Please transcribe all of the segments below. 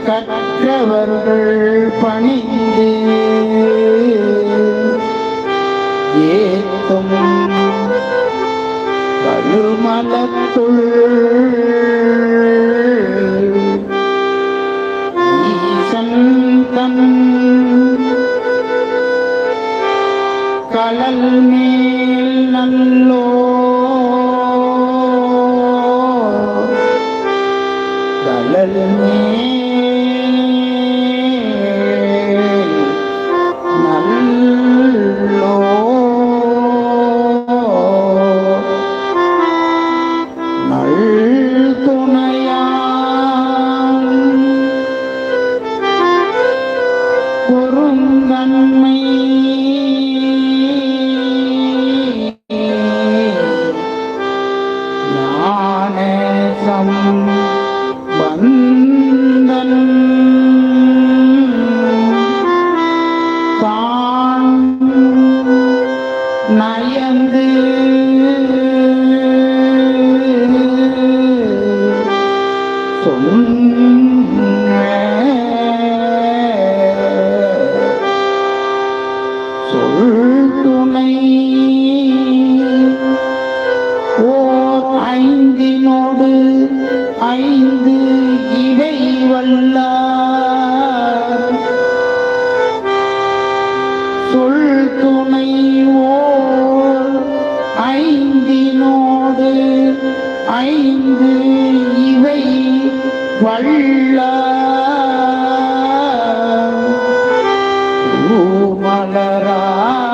கற்றவர்கள் பணிந்து ஏத்தும் கழுமலத்துள் ஈசன் தன் கலல் மேல் நல்லோ கலல் மேல் நல்லோ நல் துணையான் பொருந்தன்மை பந்தன் தான் நயந்து சொன்ன சொல் துணை ஓர் ஐந்தினோடு ஐந்து இவை வல்லார் சொல் துணை ஓர் ஐந்தினோடு ஐந்து இவை வல்லார்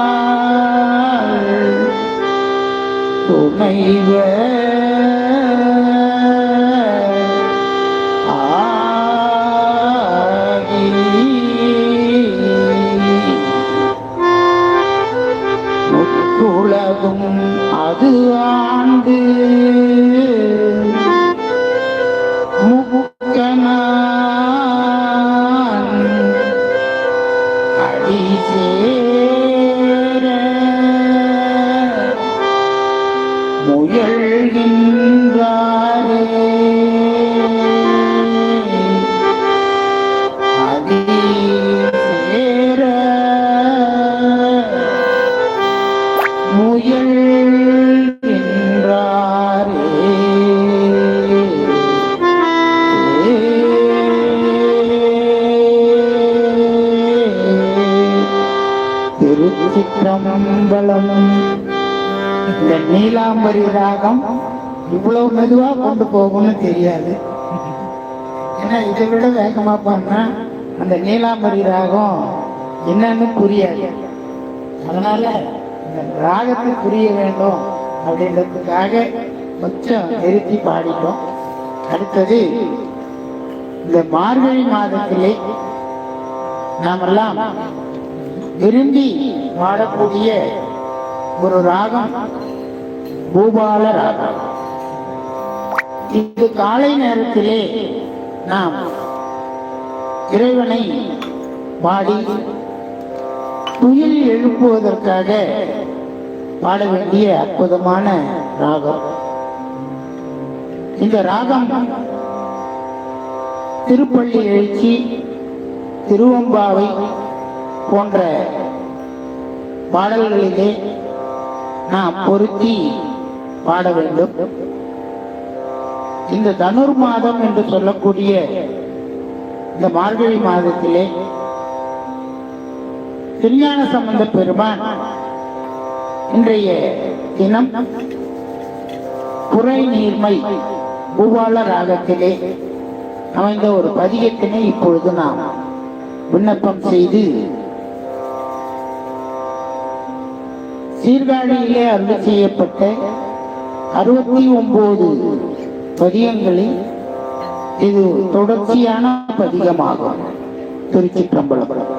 மலரால் துணைவர் உலகும் அது ஆண்டு முக்கனான் அடி சேர முயல்கின்றாரே அடி சேர முயல்கின்றாரே. திருச்சிற்றம்பலம். இந்த நீலாம்பரி ராகம் இவ்வளவு மெதுவா கொண்டு போகும்னு தெரியாது. ஏன்னா இதை விட வேகமா பண்ணா அந்த நீலாம்பரி ராகம் என்னன்னு புரியாது. அதனால ராகத்தை புரிய வேண்டும் அப்படின்றதுக்காக கொஞ்சம் நிறுத்தி பாடிட்டோம். அடுத்தது இந்த மார்கழி மாதத்திலே நாமெல்லாம் விரும்பி பாடக்கூடிய ஒரு ராகம் பூபால ராகம். இது காலை நேரத்திலே நாம் இறைவனை பாடி துயில் எழுப்புவதற்காக பாட வேண்டிய அற்புதமான ராகம். இந்த ராகம் திருப்பள்ளி எழுச்சி, திருவம்பாவை போன்ற பாடல்களிலே நாம் பொருத்தி பாட வேண்டும். இந்த தனுர் மாதம் என்று சொல்லக்கூடிய இந்த மார்கழி மாதத்திலே திருஞான சம்பந்த பெருமான் இன்றைய தினம் புரை நீர்மை பூபால ராகத்திலே அமைந்த ஒரு பதிகத்தினை இப்பொழுது நாம் விண்ணப்பம் செய்து சீர்காழியிலே அருள் செய்யப்பட்ட 69 பதிகங்களில் இது தொடர்ச்சியான பதிகமாகும். திருச்சிற்றம்பலம்.